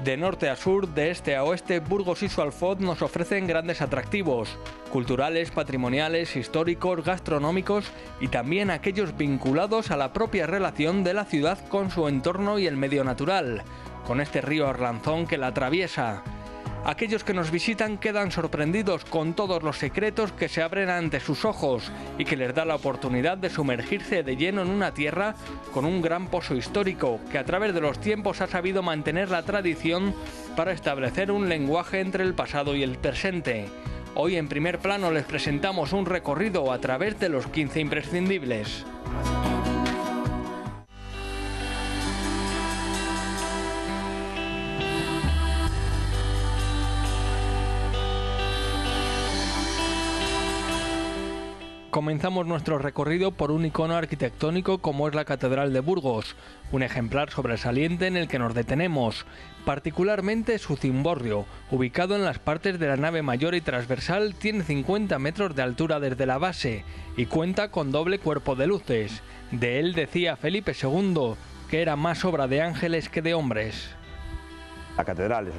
De norte a sur, de este a oeste, Burgos y su Alfoz nos ofrecen grandes atractivos, culturales, patrimoniales, históricos, gastronómicos y también aquellos vinculados a la propia relación de la ciudad con su entorno y el medio natural, con este río Arlanzón que la atraviesa. Aquellos que nos visitan quedan sorprendidos con todos los secretos que se abren ante sus ojos y que les da la oportunidad de sumergirse de lleno en una tierra con un gran pozo histórico que a través de los tiempos ha sabido mantener la tradición para establecer un lenguaje entre el pasado y el presente. Hoy en Primer Plano les presentamos un recorrido a través de los 15 imprescindibles. Comenzamos nuestro recorrido por un icono arquitectónico como es la Catedral de Burgos, un ejemplar sobresaliente en el que nos detenemos, particularmente su cimborrio, ubicado en las partes de la nave mayor y transversal, tiene 50 metros de altura desde la base y cuenta con doble cuerpo de luces. De él decía Felipe II que era más obra de ángeles que de hombres. La catedral es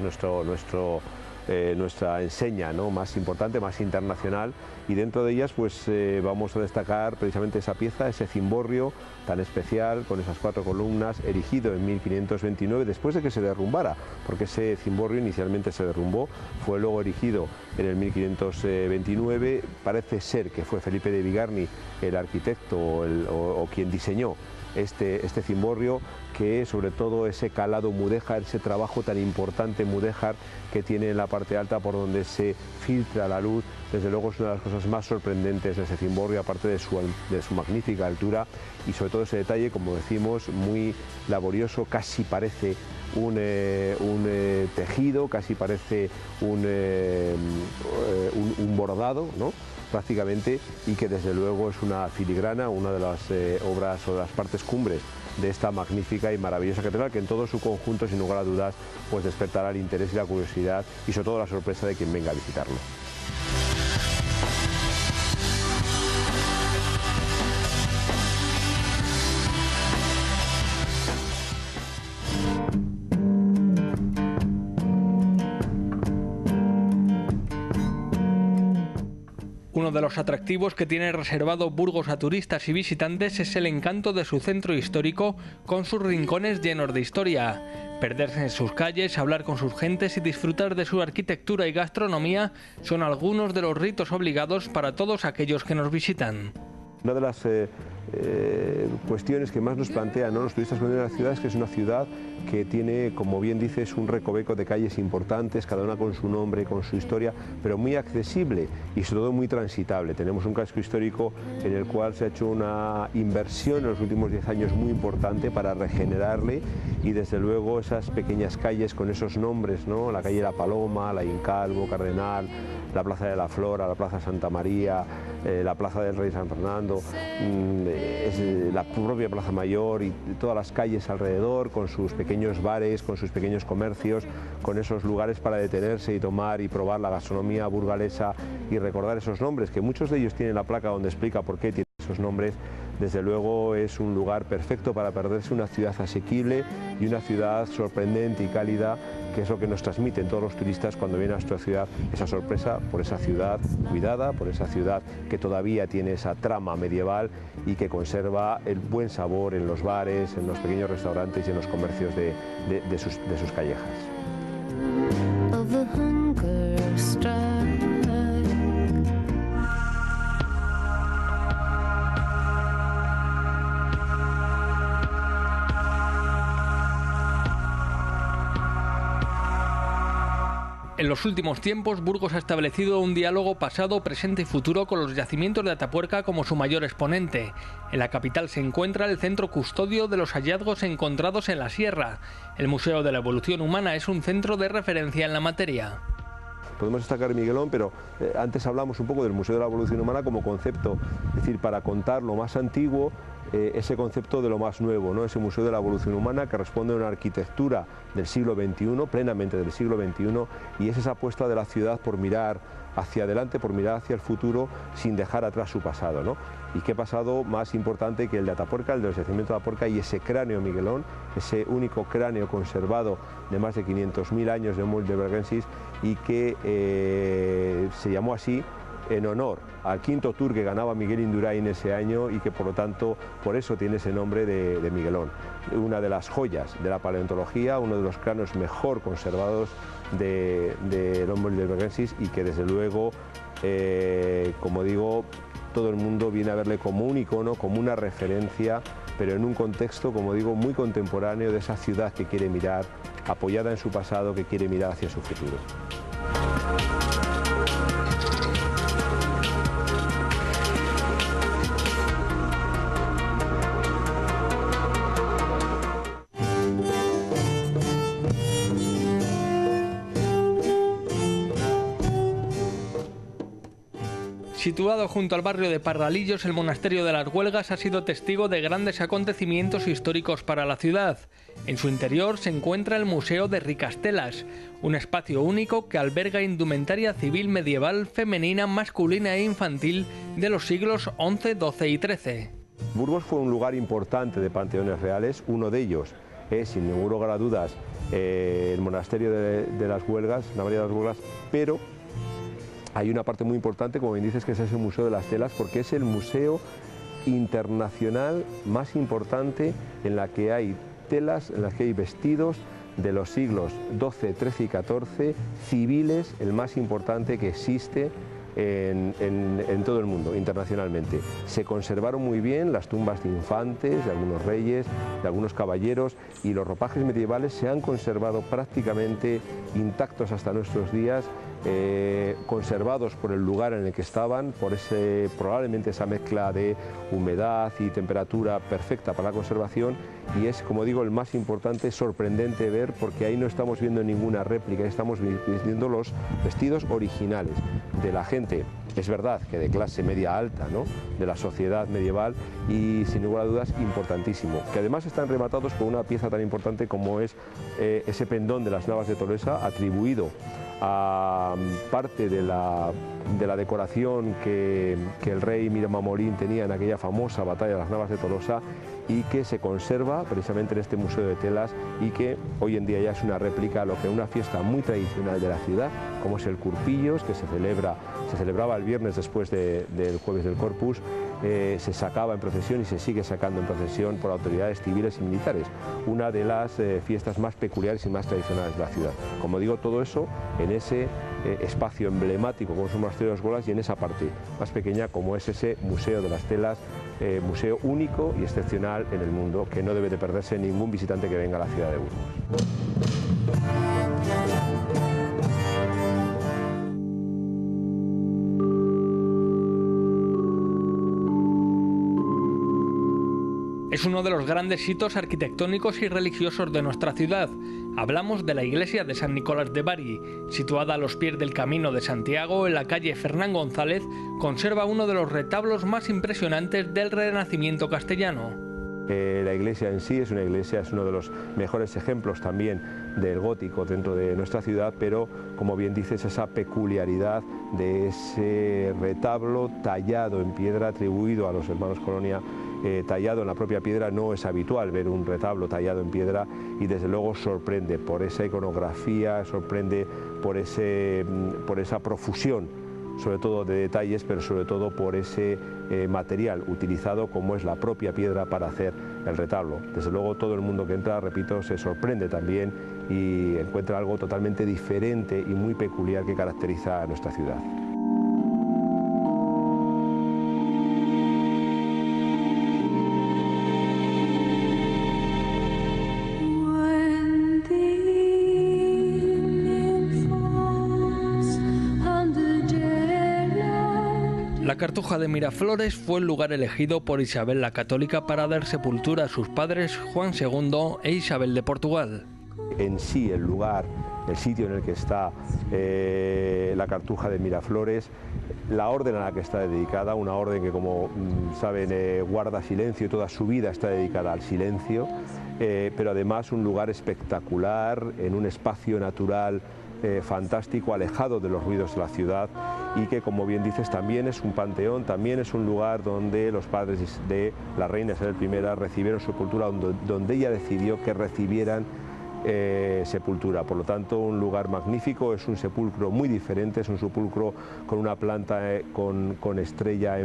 nuestra enseña, ¿no?, más importante, más internacional, y dentro de ellas pues vamos a destacar precisamente esa pieza, ese cimborrio tan especial con esas 4 columnas, erigido en 1529 después de que se derrumbara, porque ese cimborrio inicialmente se derrumbó, fue luego erigido en el 1529, parece ser que fue Felipe de Bigarny el arquitecto o quien diseñó este cimborrio, que sobre todo ese calado mudéjar, ese trabajo tan importante mudéjar que tiene en la parte alta por donde se filtra la luz, desde luego es una de las cosas más sorprendentes de ese cimborrio, aparte de su magnífica altura y sobre todo ese detalle, como decimos, muy laborioso, casi parece un tejido, casi parece un bordado, ¿no?, prácticamente, y que desde luego es una filigrana, una de las obras o de las partes cumbres de esta magnífica y maravillosa catedral, que en todo su conjunto, sin lugar a dudas, pues despertará el interés y la curiosidad y sobre todo la sorpresa de quien venga a visitarlo. Uno de los atractivos que tiene reservado Burgos a turistas y visitantes es el encanto de su centro histórico con sus rincones llenos de historia. Perderse en sus calles, hablar con sus gentes y disfrutar de su arquitectura y gastronomía son algunos de los ritos obligados para todos aquellos que nos visitan. Una de las cuestiones que más nos plantean, ¿no?, los turistas cuando vienen a la ciudad es que es una ciudad que tiene, como bien dices, un recoveco de calles importantes, cada una con su nombre, con su historia, pero muy accesible y sobre todo muy transitable. Tenemos un casco histórico en el cual se ha hecho una inversión en los últimos 10 años muy importante para regenerarle, y desde luego esas pequeñas calles con esos nombres, ¿no?, la calle La Paloma, la Incalvo, Cardenal, la Plaza de la Flora, la Plaza Santa María, la Plaza del Rey San Fernando, es la propia Plaza Mayor y todas las calles alrededor con sus pequeños bares, con sus pequeños comercios, con esos lugares para detenerse y tomar y probar la gastronomía burgalesa y recordar esos nombres, que muchos de ellos tienen la placa donde explica por qué tienen esos nombres. Desde luego es un lugar perfecto para perderse, una ciudad asequible y una ciudad sorprendente y cálida, que es lo que nos transmiten todos los turistas cuando vienen a nuestra ciudad, esa sorpresa por esa ciudad cuidada, por esa ciudad que todavía tiene esa trama medieval y que conserva el buen sabor en los bares, en los pequeños restaurantes y en los comercios de sus callejas. En los últimos tiempos, Burgos ha establecido un diálogo pasado, presente y futuro con los yacimientos de Atapuerca como su mayor exponente. En la capital se encuentra el centro custodio de los hallazgos encontrados en la sierra. El Museo de la Evolución Humana es un centro de referencia en la materia. Podemos destacar Miguelón, pero antes hablamos un poco del Museo de la Evolución Humana como concepto, es decir, para contar lo más antiguo, ese concepto de lo más nuevo, ¿no?, ese Museo de la Evolución Humana que responde a una arquitectura del siglo XXI, plenamente del siglo XXI, y es esa apuesta de la ciudad por mirar hacia adelante, por mirar hacia el futuro, sin dejar atrás su pasado, ¿no? Y qué pasado más importante que el de Atapuerca, el del yacimiento de Atapuerca, y ese cráneo Miguelón, ese único cráneo conservado de más de 500.000 años de Homo heidelbergensis, y que se llamó así en honor al quinto Tour que ganaba Miguel Indurain ese año, y que por lo tanto por eso tiene ese nombre de Miguelón. Una de las joyas de la paleontología, uno de los cráneos mejor conservados del Homo heidelbergensis, y que desde luego, como digo, todo el mundo viene a verle como un icono, como una referencia, pero en un contexto, como digo, muy contemporáneo, de esa ciudad que quiere mirar, apoyada en su pasado, que quiere mirar hacia su futuro. Situado junto al barrio de Parralillos, el monasterio de las Huelgas ha sido testigo de grandes acontecimientos históricos para la ciudad. En su interior se encuentra el Museo de Ricastelas, un espacio único que alberga indumentaria civil medieval, femenina, masculina e infantil de los siglos XI, XII y XIII. Burgos fue un lugar importante de panteones reales. Uno de ellos es, sin ningún lugar a dudas, el monasterio de las Huelgas, la María de las Huelgas, pero hay una parte muy importante, como bien dices, que es ese Museo de las Telas, porque es el museo internacional más importante en la que hay telas, en la que hay vestidos de los siglos XII, XIII y XIV, civiles, el más importante que existe en todo el mundo, internacionalmente. Se conservaron muy bien las tumbas de infantes, de algunos reyes, de algunos caballeros, y los ropajes medievales se han conservado prácticamente intactos hasta nuestros días, conservados por el lugar en el que estaban, por probablemente esa mezcla de humedad y temperatura perfecta para la conservación, y es, como digo, el más importante, sorprendente ver, porque ahí no estamos viendo ninguna réplica, estamos viendo los vestidos originales de la gente, es verdad que de clase media alta, ¿no?, de la sociedad medieval, y sin lugar a dudas importantísimo, que además están rematados por una pieza tan importante como es ese pendón de las Navas de Tolosa, atribuido a parte de la decoración que el rey Miramamolín tenía en aquella famosa batalla de las Navas de Tolosa, y que se conserva precisamente en este Museo de Telas, y que hoy en día ya es una réplica, lo que es una fiesta muy tradicional de la ciudad, como es el Curpillos, que se celebraba el viernes después del Jueves del Corpus. Se sacaba en procesión y se sigue sacando en procesión por autoridades civiles y militares, una de las fiestas más peculiares y más tradicionales de la ciudad. Como digo, todo eso en ese espacio emblemático como es el Monasterio de las Huelgas, y en esa parte más pequeña como es ese Museo de las Telas, museo único y excepcional en el mundo, que no debe de perderse ningún visitante que venga a la ciudad de Burgos. Es uno de los grandes hitos arquitectónicos y religiosos de nuestra ciudad. Hablamos de la iglesia de San Nicolás de Bari, situada a los pies del Camino de Santiago, en la calle Fernán González. Conserva uno de los retablos más impresionantes del Renacimiento castellano. La iglesia en sí es uno de los mejores ejemplos también del gótico dentro de nuestra ciudad, pero como bien dices, esa peculiaridad de ese retablo tallado en piedra, atribuido a los hermanos Colonia, tallado en la propia piedra. No es habitual ver un retablo tallado en piedra, y desde luego sorprende por esa iconografía, sorprende por esa profusión, sobre todo de detalles, pero sobre todo por ese material utilizado, como es la propia piedra para hacer el retablo. Desde luego todo el mundo que entra, repito, se sorprende también y encuentra algo totalmente diferente y muy peculiar que caracteriza a nuestra ciudad. La Cartuja de Miraflores fue el lugar elegido por Isabel la Católica para dar sepultura a sus padres Juan II e Isabel de Portugal. En sí, el lugar, el sitio en el que está la Cartuja de Miraflores, la orden a la que está dedicada, una orden que, como saben, guarda silencio, toda su vida está dedicada al silencio, pero además un lugar espectacular, en un espacio natural fantástico, alejado de los ruidos de la ciudad, y que, como bien dices, también es un panteón, también es un lugar donde los padres de la reina Isabel I recibieron sepultura, donde ella decidió que recibieran sepultura. Por lo tanto, un lugar magnífico, es un sepulcro muy diferente, es un sepulcro con una planta con estrella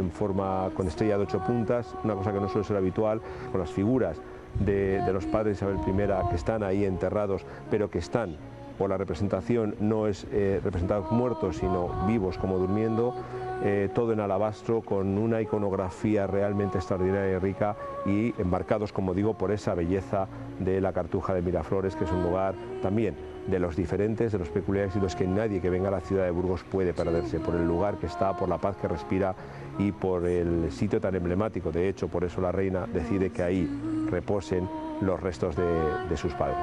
con estrella de 8 puntas, una cosa que no suele ser habitual, con las figuras de los padres de Isabel I que están ahí enterrados, pero que están, por la representación, no es representados muertos, sino vivos como durmiendo, todo en alabastro, con una iconografía realmente extraordinaria y rica, y enmarcados, como digo, por esa belleza de la Cartuja de Miraflores, que es un lugar también de los diferentes, de los peculiares, y los que nadie que venga a la ciudad de Burgos puede perderse, por el lugar que está, por la paz que respira y por el sitio tan emblemático. De hecho, por eso la reina decide que ahí reposen los restos de sus padres.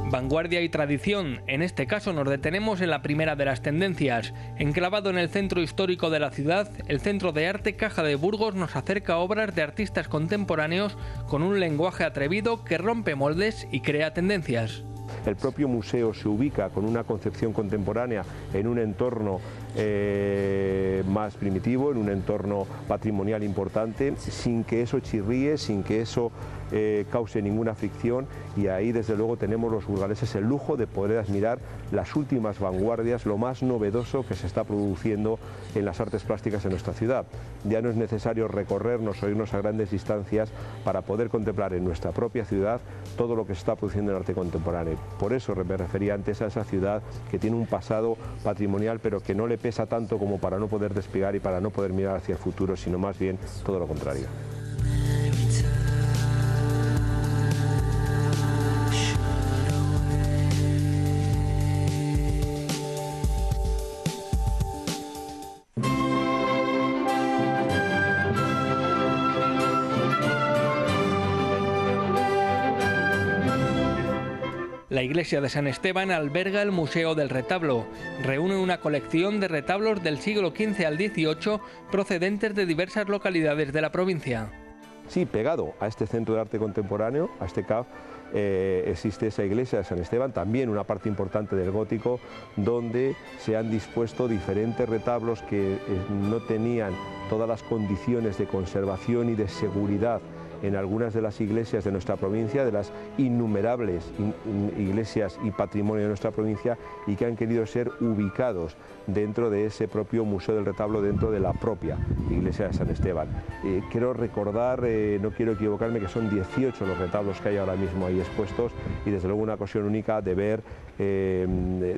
Vanguardia y tradición. En este caso nos detenemos en la primera de las tendencias. Enclavado en el centro histórico de la ciudad, el Centro de Arte Caja de Burgos nos acerca obras de artistas contemporáneos con un lenguaje atrevido que rompe moldes y crea tendencias. El propio museo se ubica con una concepción contemporánea en un entorno más primitivo, en un entorno patrimonial importante, sin que eso chirríe, sin que eso cause ninguna fricción, y ahí desde luego tenemos los burgaleses el lujo de poder admirar las últimas vanguardias, lo más novedoso que se está produciendo en las artes plásticas en nuestra ciudad. Ya no es necesario recorrernos o irnos a grandes distancias para poder contemplar en nuestra propia ciudad todo lo que se está produciendo en arte contemporáneo. Por eso me refería antes a esa ciudad que tiene un pasado patrimonial, pero que no le pesa tanto como para no poder despegar y para no poder mirar hacia el futuro, sino más bien todo lo contrario. La iglesia de San Esteban alberga el Museo del Retablo. Reúne una colección de retablos del siglo XV al XVIII procedentes de diversas localidades de la provincia. Sí, pegado a este Centro de Arte Contemporáneo, a este CAF, existe esa iglesia de San Esteban, también una parte importante del gótico, donde se han dispuesto diferentes retablos que no tenían todas las condiciones de conservación y de seguridad en algunas de las iglesias de nuestra provincia, de las innumerables iglesias y patrimonio de nuestra provincia, y que han querido ser ubicados dentro de ese propio Museo del Retablo, dentro de la propia iglesia de San Esteban. Quiero recordar, no quiero equivocarme, que son 18 los retablos que hay ahora mismo ahí expuestos, y desde luego una ocasión única de ver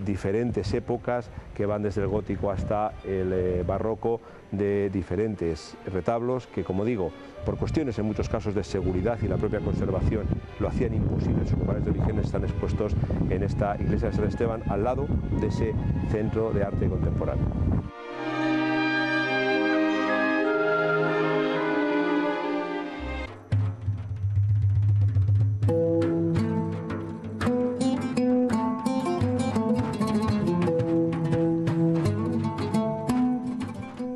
diferentes épocas que van desde el gótico hasta el barroco, de diferentes retablos que, como digo, por cuestiones en muchos casos de seguridad y la propia conservación lo hacían imposible. Sus lugares de origen están expuestos en esta iglesia de San Esteban, al lado de ese Centro de Arte Contemporáneo.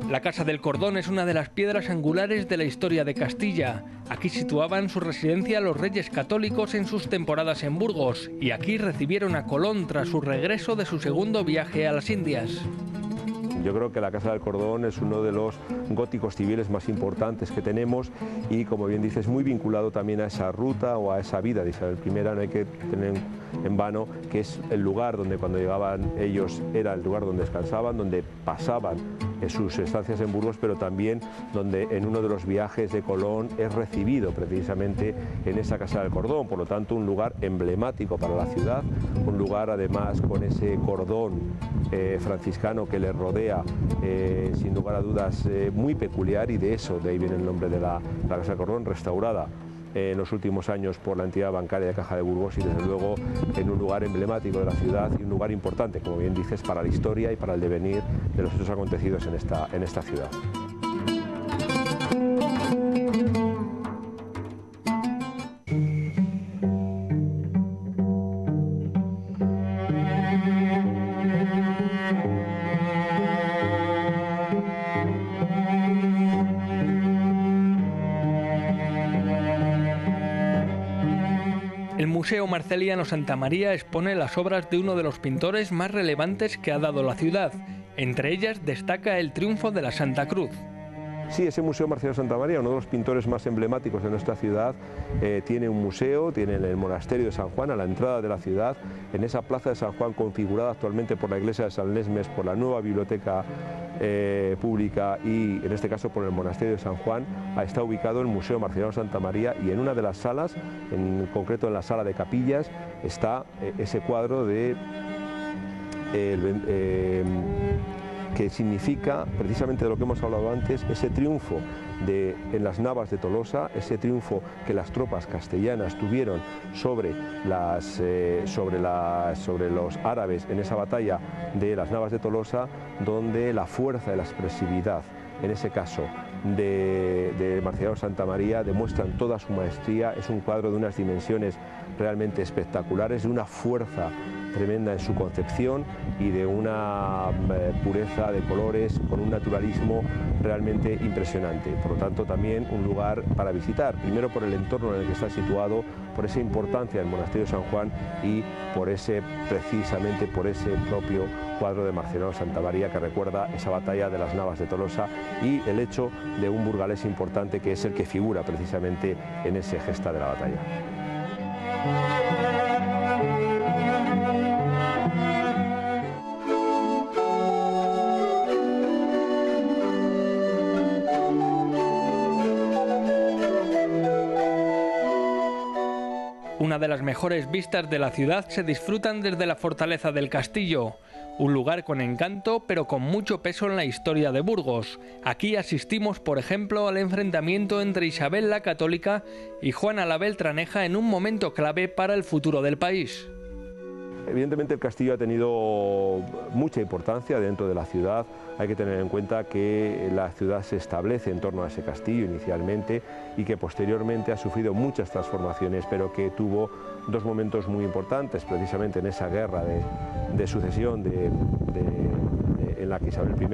La Casa del Cordón es una de las piedras angulares de la historia de Castilla. Aquí situaban su residencia los reyes católicos en sus temporadas en Burgos, y aquí recibieron a Colón tras su regreso de su segundo viaje a las Indias. Yo creo que la Casa del Cordón es uno de los góticos civiles más importantes que tenemos, y, como bien dices, muy vinculado también a esa ruta o a esa vida de Isabel I. No hay que tener en vano que es el lugar donde, cuando llegaban ellos, era el lugar donde descansaban, donde pasaban sus estancias en Burgos, pero también donde en uno de los viajes de Colón es recibido precisamente en esa Casa del Cordón. Por lo tanto, un lugar emblemático para la ciudad, un lugar además con ese cordón franciscano que le rodea, sin lugar a dudas muy peculiar, y de ahí viene el nombre de la Casa del Cordón, restaurada en los últimos años por la entidad bancaria de Caja de Burgos, y desde luego en un lugar emblemático de la ciudad y un lugar importante, como bien dices, para la historia y para el devenir de los hechos acontecidos en esta ciudad. El Museo Marceliano Santa María expone las obras de uno de los pintores más relevantes que ha dado la ciudad. Entre ellas destaca el Triunfo de la Santa Cruz. Sí, ese Museo Marceliano Santa María, uno de los pintores más emblemáticos de nuestra ciudad, tiene un museo, tiene el monasterio de San Juan a la entrada de la ciudad, en esa plaza de San Juan configurada actualmente por la iglesia de San Lesmes, por la nueva biblioteca pública y en este caso por el monasterio de San Juan, está ubicado el Museo Marceliano Santa María y en una de las salas, en concreto en la sala de capillas, está ese cuadro de que significa precisamente de lo que hemos hablado antes, ese triunfo en las Navas de Tolosa, ese triunfo que las tropas castellanas tuvieron sobre los árabes en esa batalla de las Navas de Tolosa, donde la fuerza y la expresividad, en ese caso de Marceliano Santa María, demuestran toda su maestría. Es un cuadro de unas dimensiones realmente espectaculares, de una fuerza tremenda en su concepción y de una pureza de colores, con un naturalismo realmente impresionante. Por lo tanto, también un lugar para visitar, primero por el entorno en el que está situado, por esa importancia del monasterio de San Juan y precisamente por ese propio cuadro de Marceliano Santa María que recuerda esa batalla de las Navas de Tolosa y el hecho de un burgalés importante que es el que figura precisamente en ese gesta de la batalla. Una de las mejores vistas de la ciudad se disfrutan desde la fortaleza del castillo, un lugar con encanto pero con mucho peso en la historia de Burgos. Aquí asistimos, por ejemplo, al enfrentamiento entre Isabel la Católica y Juana la Beltraneja en un momento clave para el futuro del país. Evidentemente el castillo ha tenido mucha importancia dentro de la ciudad. Hay que tener en cuenta que la ciudad se establece en torno a ese castillo inicialmente y que posteriormente ha sufrido muchas transformaciones, pero que tuvo dos momentos muy importantes, precisamente en esa guerra de sucesión en la que Isabel I,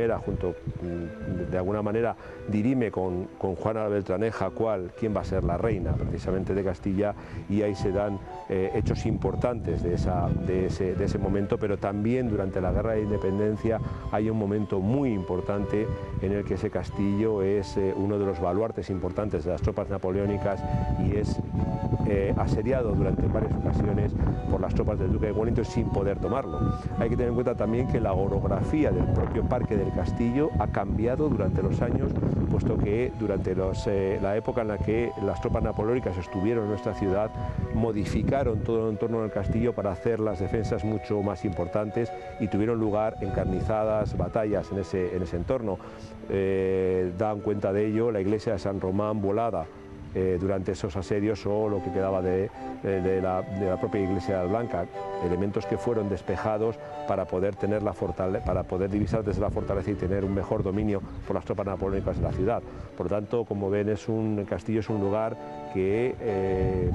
de alguna manera, dirime con Juana la Beltraneja quién va a ser la reina precisamente de Castilla, y ahí se dan hechos importantes de ese momento, pero también durante la Guerra de Independencia hay un momento muy importante en el que ese castillo es uno de los baluartes importantes de las tropas napoleónicas y es asediado durante varias ocasiones por las tropas del duque de Wellington sin poder tomarlo. Hay que tener en cuenta también que la orografía del propio parque del castillo ha cambiado durante los años, puesto que durante la época en la que las tropas napoleónicas estuvieron en nuestra ciudad, modificaron todo el entorno del castillo para hacer las defensas mucho más importantes y tuvieron lugar encarnizadas batallas en ese entorno. Dan cuenta de ello la iglesia de San Román volada durante esos asedios, o lo que quedaba de la propia iglesia de Alblanca, elementos que fueron despejados para poder divisar desde la fortaleza y tener un mejor dominio por las tropas napoleónicas de la ciudad. Por lo tanto, como ven, el castillo es un lugar que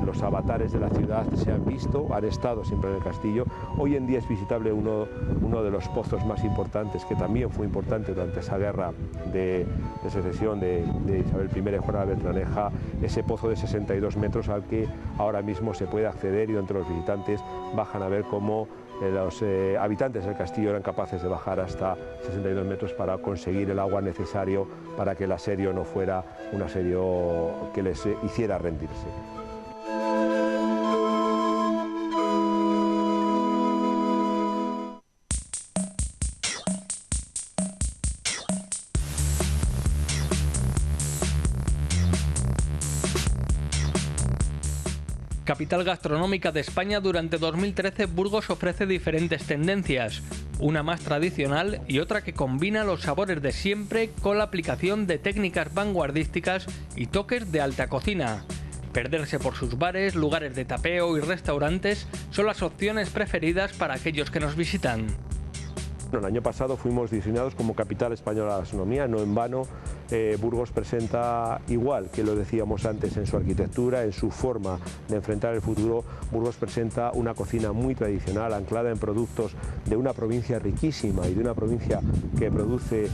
los avatares de la ciudad se han visto, han estado siempre en el castillo. Hoy en día es visitable uno de los pozos más importantes, que también fue importante durante esa guerra de secesión de Isabel I y Juana la Beltraneja, ese pozo de 62 metros al que ahora mismo se puede acceder, y donde los visitantes bajan a ver cómo los habitantes del castillo eran capaces de bajar hasta 62 metros para conseguir el agua necesario para que el asedio no fuera un asedio que les hiciera rendirse. Capital gastronómica de España, durante 2013 Burgos ofrece diferentes tendencias, una más tradicional y otra que combina los sabores de siempre con la aplicación de técnicas vanguardísticas y toques de alta cocina. Perderse por sus bares, lugares de tapeo y restaurantes son las opciones preferidas para aquellos que nos visitan. El año pasado fuimos designados como Capital Española de la Gastronomía. No en vano, Burgos presenta, igual que lo decíamos antes, en su arquitectura, en su forma de enfrentar el futuro, Burgos presenta una cocina muy tradicional, anclada en productos de una provincia riquísima y de una provincia que produce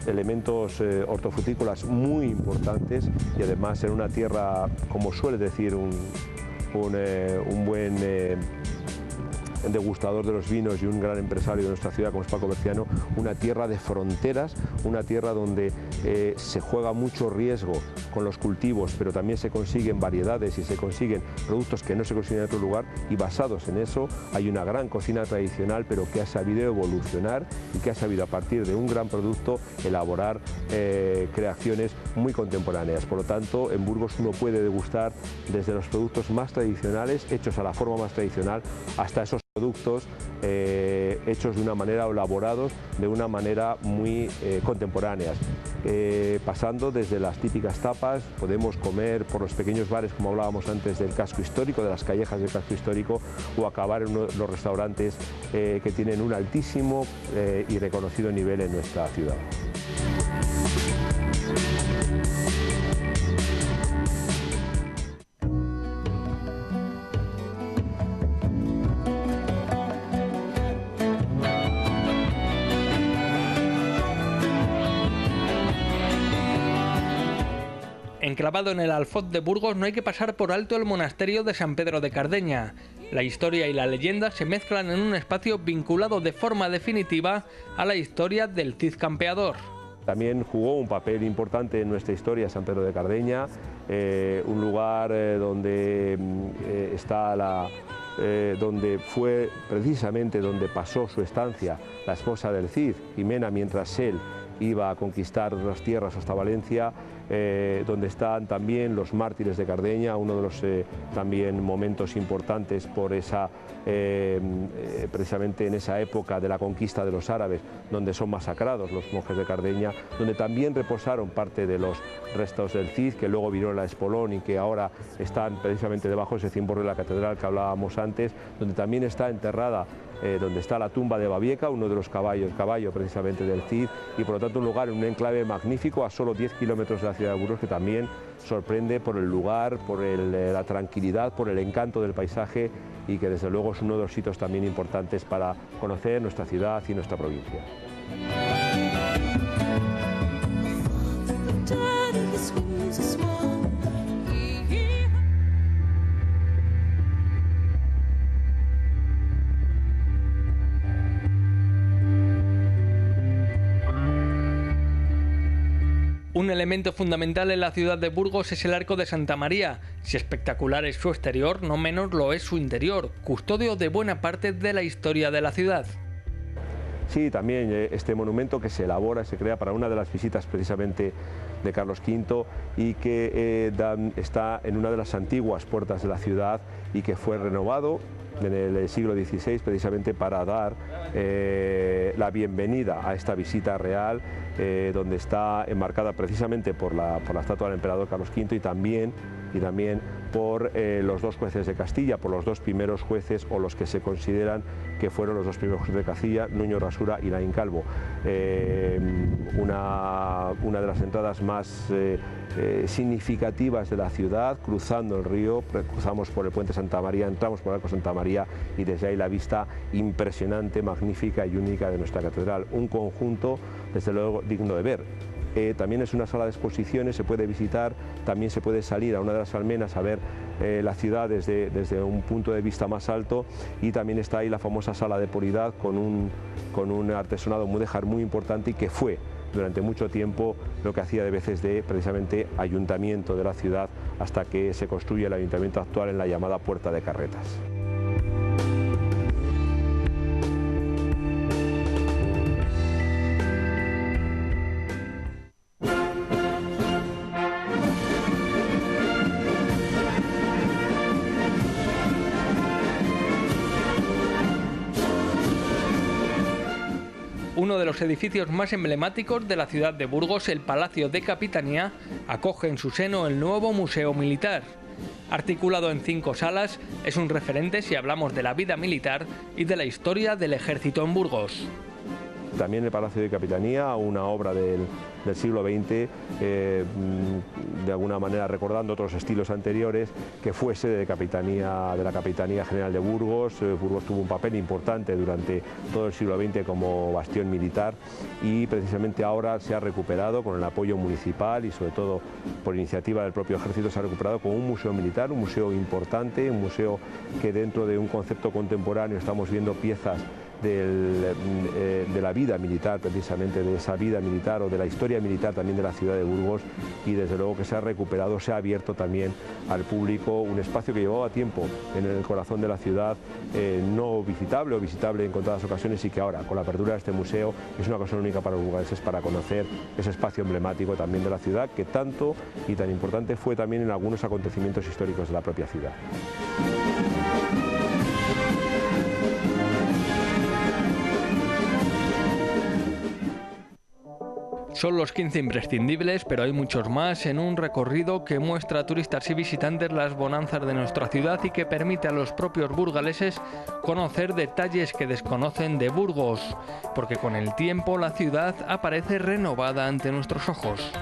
elementos hortofrutícolas muy importantes, y además en una tierra, como suele decir un buen degustador de los vinos y un gran empresario de nuestra ciudad como es Paco Berciano, una tierra de fronteras, una tierra donde se juega mucho riesgo con los cultivos, pero también se consiguen variedades y se consiguen productos que no se consiguen en otro lugar, y basados en eso hay una gran cocina tradicional, pero que ha sabido evolucionar y que ha sabido a partir de un gran producto elaborar creaciones muy contemporáneas. Por lo tanto, en Burgos uno puede degustar desde los productos más tradicionales, hechos a la forma más tradicional, hasta esos productos hechos de una manera o elaborados de una manera muy contemporáneas. Pasando desde las típicas tapas, podemos comer por los pequeños bares, como hablábamos antes, del casco histórico, de las callejas del casco histórico, o acabar en uno de los restaurantes que tienen un altísimo y reconocido nivel en nuestra ciudad. Enclavado en el Alfoz de Burgos no hay que pasar por alto el monasterio de San Pedro de Cardeña. La historia y la leyenda se mezclan en un espacio vinculado de forma definitiva a la historia del Cid Campeador. También jugó un papel importante en nuestra historia San Pedro de Cardeña, un lugar donde donde fue precisamente donde pasó su estancia la esposa del Cid, Jimena, mientras él iba a conquistar las tierras hasta Valencia, donde están también los mártires de Cardeña, uno de los también momentos importantes por esa, precisamente en esa época de la conquista de los árabes, donde son masacrados los monjes de Cardeña, donde también reposaron parte de los restos del Cid, que luego vinieron a Espolón y que ahora están precisamente debajo de ese cimborrio de la catedral que hablábamos antes, donde también está enterrada donde está la tumba de Babieca, uno de los caballo precisamente del Cid, y por lo tanto un lugar en un enclave magnífico a solo 10 kilómetros de la ciudad de Burgos, que también sorprende por el lugar, por la tranquilidad, por el encanto del paisaje, y que desde luego es uno de los sitios también importantes para conocer nuestra ciudad y nuestra provincia. Un elemento fundamental en la ciudad de Burgos es el Arco de Santa María. Si espectacular es su exterior, no menos lo es su interior, custodio de buena parte de la historia de la ciudad. Sí, también este monumento que se elabora, se crea para una de las visitas precisamente de Carlos V y que está en una de las antiguas puertas de la ciudad y que fue renovado en el siglo XVI precisamente para dar la bienvenida a esta visita real, donde está enmarcada precisamente por la estatua del emperador Carlos V y también por los dos jueces de Castilla, por los dos primeros jueces, o los que se consideran que fueron los dos primeros jueces de Castilla, Nuño Rasura y Laín Calvo. Una de las entradas más significativas de la ciudad, cruzando el río, cruzamos por el puente Santa María, entramos por el Arco Santa María y desde ahí la vista impresionante, magnífica y única de nuestra catedral. Un conjunto desde luego digno de ver. También es una sala de exposiciones, se puede visitar, también se puede salir a una de las almenas a ver la ciudad desde un punto de vista más alto, y también está ahí la famosa sala de Puridad con un artesonado mudéjar muy importante y que fue durante mucho tiempo lo que hacía de veces de precisamente ayuntamiento de la ciudad hasta que se construye el ayuntamiento actual en la llamada Puerta de Carretas. Uno de los edificios más emblemáticos de la ciudad de Burgos, el Palacio de Capitanía, acoge en su seno el nuevo Museo Militar. Articulado en 5 salas, es un referente si hablamos de la vida militar y de la historia del ejército en Burgos. también el Palacio de Capitanía, una obra del siglo XX, de alguna manera recordando otros estilos anteriores, que fue sede de la Capitanía General de Burgos. Burgos tuvo un papel importante durante todo el siglo XX como bastión militar y precisamente ahora se ha recuperado con el apoyo municipal y sobre todo por iniciativa del propio ejército, se ha recuperado como un museo militar, un museo importante, un museo que dentro de un concepto contemporáneo estamos viendo piezas de la vida militar, precisamente de esa vida militar o de la historia militar también de la ciudad de Burgos, y desde luego que se ha recuperado, se ha abierto también al público un espacio que llevaba tiempo en el corazón de la ciudad, no visitable o visitable en contadas ocasiones, y que ahora con la apertura de este museo es una ocasión única para los burgaleses para conocer ese espacio emblemático también de la ciudad, que tanto y tan importante fue también en algunos acontecimientos históricos de la propia ciudad. Son los 15 imprescindibles, pero hay muchos más en un recorrido que muestra a turistas y visitantes las bonanzas de nuestra ciudad y que permite a los propios burgaleses conocer detalles que desconocen de Burgos, porque con el tiempo la ciudad aparece renovada ante nuestros ojos.